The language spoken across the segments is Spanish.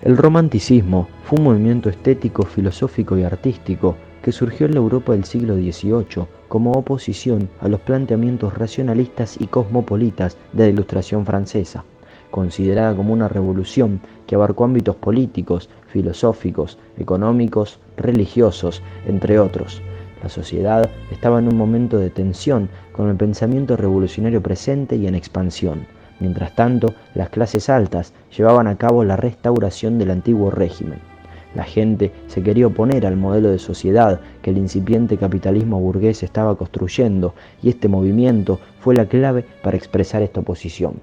El romanticismo fue un movimiento estético, filosófico y artístico que surgió en la Europa del siglo XVIII como oposición a los planteamientos racionalistas y cosmopolitas de la Ilustración francesa, considerada como una revolución que abarcó ámbitos políticos, filosóficos, económicos, religiosos, entre otros. La sociedad estaba en un momento de tensión con el pensamiento revolucionario presente y en expansión. Mientras tanto, las clases altas llevaban a cabo la restauración del antiguo régimen. La gente se quería oponer al modelo de sociedad que el incipiente capitalismo burgués estaba construyendo, y este movimiento fue la clave para expresar esta oposición.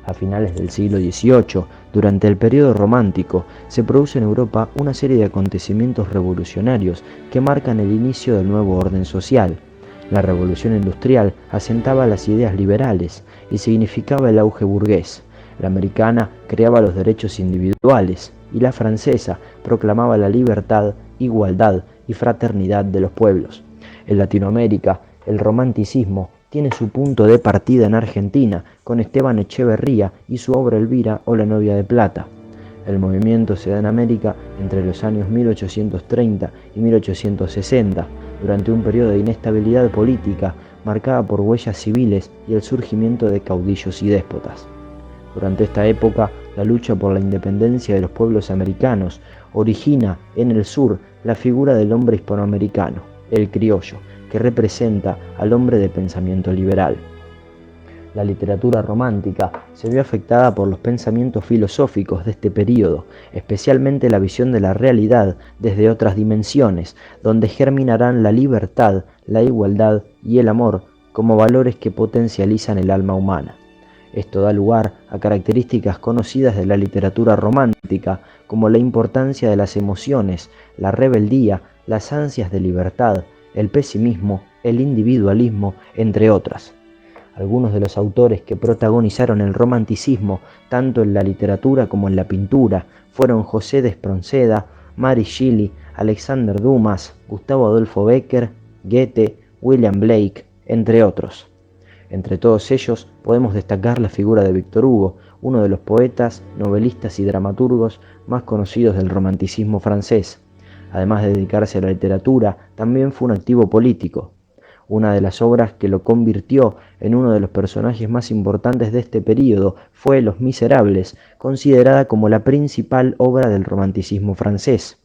A finales del siglo XVIII, durante el periodo romántico, se produce en Europa una serie de acontecimientos revolucionarios que marcan el inicio del nuevo orden social. La revolución industrial asentaba las ideas liberales y significaba el auge burgués. La americana creaba los derechos individuales y la francesa proclamaba la libertad, igualdad y fraternidad de los pueblos. En Latinoamérica, el romanticismo tiene su punto de partida en Argentina, con Esteban Echeverría y su obra Elvira o La novia de plata. El movimiento se da en América entre los años 1830 y 1860, durante un periodo de inestabilidad política marcada por huellas civiles y el surgimiento de caudillos y déspotas. Durante esta época, la lucha por la independencia de los pueblos americanos origina en el sur la figura del hombre hispanoamericano, el criollo, que representa al hombre de pensamiento liberal. La literatura romántica se vio afectada por los pensamientos filosóficos de este período, especialmente la visión de la realidad desde otras dimensiones, donde germinarán la libertad, la igualdad y el amor como valores que potencializan el alma humana. Esto da lugar a características conocidas de la literatura romántica, como la importancia de las emociones, la rebeldía, las ansias de libertad, el pesimismo, el individualismo, entre otras. Algunos de los autores que protagonizaron el romanticismo, tanto en la literatura como en la pintura, fueron José de Espronceda, Mary Shelley, Alexander Dumas, Gustavo Adolfo Bécquer, Goethe, William Blake, entre otros. Entre todos ellos podemos destacar la figura de Víctor Hugo, uno de los poetas, novelistas y dramaturgos más conocidos del romanticismo francés. Además de dedicarse a la literatura, también fue un activo político. Una de las obras que lo convirtió en uno de los personajes más importantes de este período fue Los Miserables, considerada como la principal obra del romanticismo francés,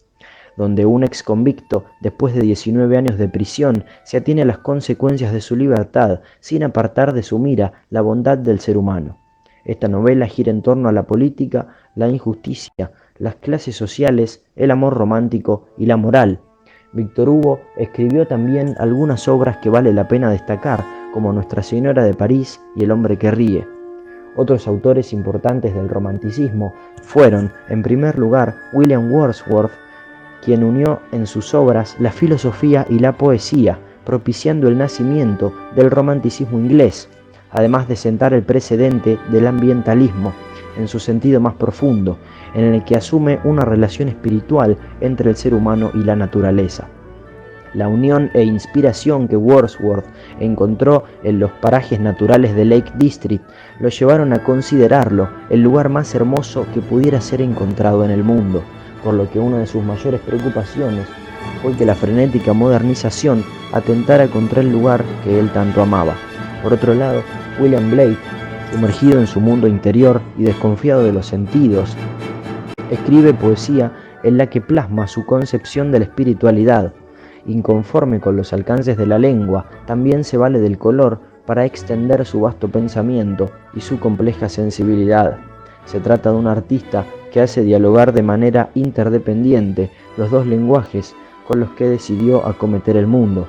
donde un exconvicto, después de 19 años de prisión, se atiene a las consecuencias de su libertad, sin apartar de su mira la bondad del ser humano. Esta novela gira en torno a la política, la injusticia, las clases sociales, el amor romántico y la moral. Víctor Hugo escribió también algunas obras que vale la pena destacar, como Nuestra Señora de París y El hombre que ríe. Otros autores importantes del romanticismo fueron, en primer lugar, William Wordsworth, quien unió en sus obras la filosofía y la poesía, propiciando el nacimiento del romanticismo inglés, además de sentar el precedente del ambientalismo en su sentido más profundo, en el que asume una relación espiritual entre el ser humano y la naturaleza. La unión e inspiración que Wordsworth encontró en los parajes naturales de Lake District lo llevaron a considerarlo el lugar más hermoso que pudiera ser encontrado en el mundo, por lo que una de sus mayores preocupaciones fue que la frenética modernización atentara contra el lugar que él tanto amaba. Por otro lado, William Blake, sumergido en su mundo interior y desconfiado de los sentidos, escribe poesía en la que plasma su concepción de la espiritualidad. Inconforme con los alcances de la lengua, también se vale del color para extender su vasto pensamiento y su compleja sensibilidad. Se trata de un artista que hace dialogar de manera interdependiente los dos lenguajes con los que decidió acometer el mundo.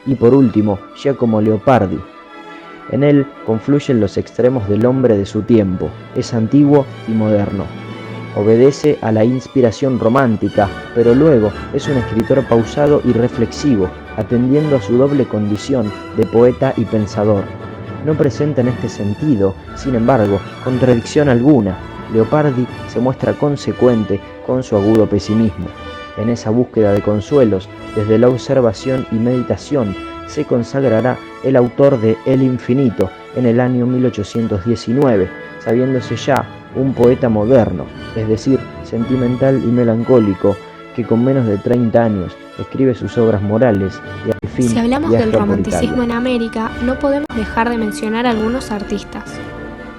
Y por último, Giacomo Leopardi. En él confluyen los extremos del hombre de su tiempo, es antiguo y moderno. Obedece a la inspiración romántica, pero luego es un escritor pausado y reflexivo, atendiendo a su doble condición de poeta y pensador. No presenta en este sentido, sin embargo, contradicción alguna. Leopardi se muestra consecuente con su agudo pesimismo. En esa búsqueda de consuelos, desde la observación y meditación, se consagrará el autor de El Infinito en el año 1819, sabiéndose ya un poeta moderno, es decir, sentimental y melancólico que con menos de 30 años escribe sus obras morales y al fin Si hablamos viaja del por romanticismo Italia. en América, no podemos dejar de mencionar a algunos artistas.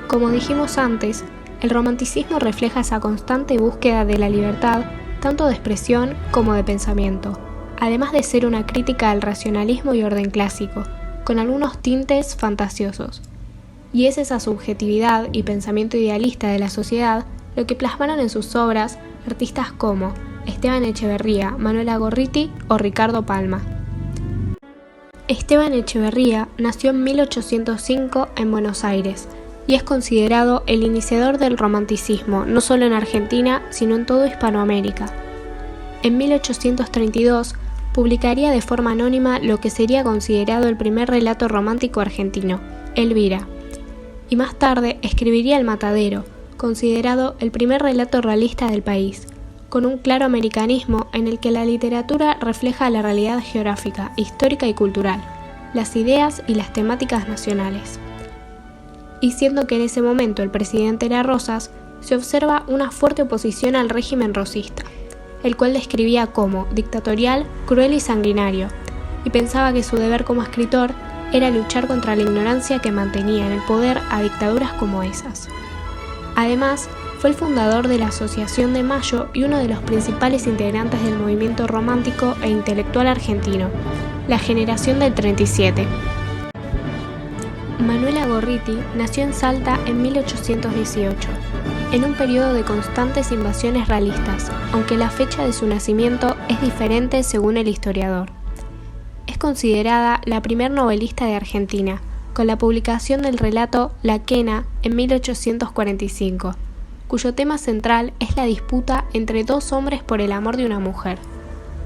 Como dijimos antes, el romanticismo refleja esa constante búsqueda de la libertad, tanto de expresión como de pensamiento, además de ser una crítica al racionalismo y orden clásico, con algunos tintes fantasiosos. Y es esa subjetividad y pensamiento idealista de la sociedad lo que plasmaron en sus obras artistas como Esteban Echeverría, Manuela Gorriti o Ricardo Palma. Esteban Echeverría nació en 1805 en Buenos Aires y es considerado el iniciador del romanticismo no solo en Argentina, sino en toda Hispanoamérica. En 1832 publicaría de forma anónima lo que sería considerado el primer relato romántico argentino, Elvira, y más tarde escribiría El Matadero, considerado el primer relato realista del país, con un claro americanismo en el que la literatura refleja la realidad geográfica, histórica y cultural, las ideas y las temáticas nacionales. Y siendo que en ese momento el presidente era Rosas, se observa una fuerte oposición al régimen rosista, el cual describía como dictatorial, cruel y sanguinario, y pensaba que su deber como escritor era luchar contra la ignorancia que mantenía en el poder a dictaduras como esas. Además, fue el fundador de la Asociación de Mayo y uno de los principales integrantes del movimiento romántico e intelectual argentino, la generación del 37. Manuela Gorriti nació en Salta en 1818, en un periodo de constantes invasiones realistas, aunque la fecha de su nacimiento es diferente según el historiador. Es considerada la primer novelista de Argentina, con la publicación del relato La Quena en 1845, cuyo tema central es la disputa entre dos hombres por el amor de una mujer.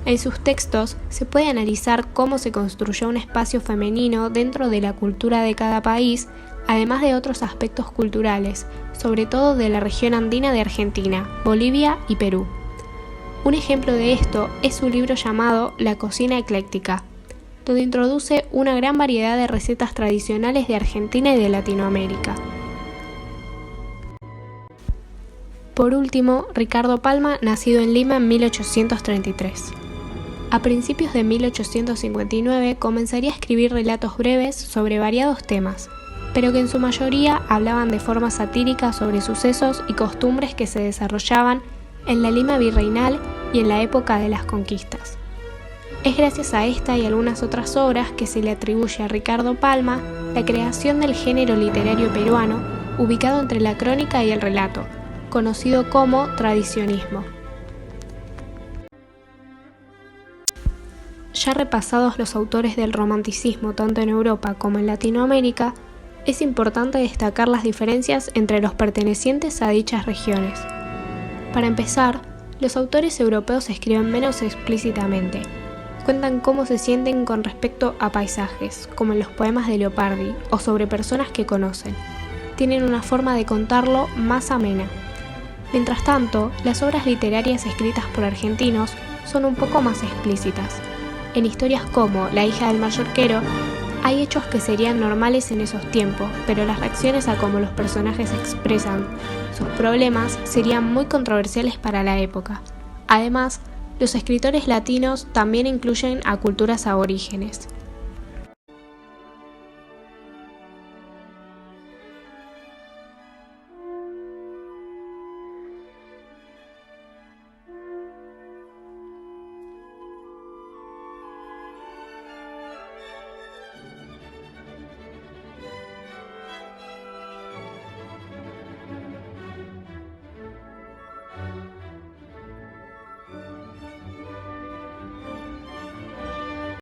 En sus textos se puede analizar cómo se construyó un espacio femenino dentro de la cultura de cada país, además de otros aspectos culturales, sobre todo de la región andina de Argentina, Bolivia y Perú. Un ejemplo de esto es su libro llamado La cocina ecléctica, donde introduce una gran variedad de recetas tradicionales de Argentina y de Latinoamérica. Por último, Ricardo Palma, nacido en Lima en 1833. A principios de 1859 comenzaría a escribir relatos breves sobre variados temas, pero que en su mayoría hablaban de forma satírica sobre sucesos y costumbres que se desarrollaban en la Lima virreinal y en la época de las conquistas. Es gracias a esta y algunas otras obras que se le atribuye a Ricardo Palma la creación del género literario peruano, ubicado entre la crónica y el relato, conocido como tradicionismo. Ya repasados los autores del romanticismo tanto en Europa como en Latinoamérica, es importante destacar las diferencias entre los pertenecientes a dichas regiones. Para empezar, los autores europeos escriben menos explícitamente. Cuentan cómo se sienten con respecto a paisajes, como en los poemas de Leopardi, o sobre personas que conocen. Tienen una forma de contarlo más amena. Mientras tanto, las obras literarias escritas por argentinos son un poco más explícitas. En historias como La hija del mallorquero, hay hechos que serían normales en esos tiempos, pero las reacciones a cómo los personajes expresan sus problemas serían muy controversiales para la época. Además, los escritores latinos también incluyen a culturas aborígenes.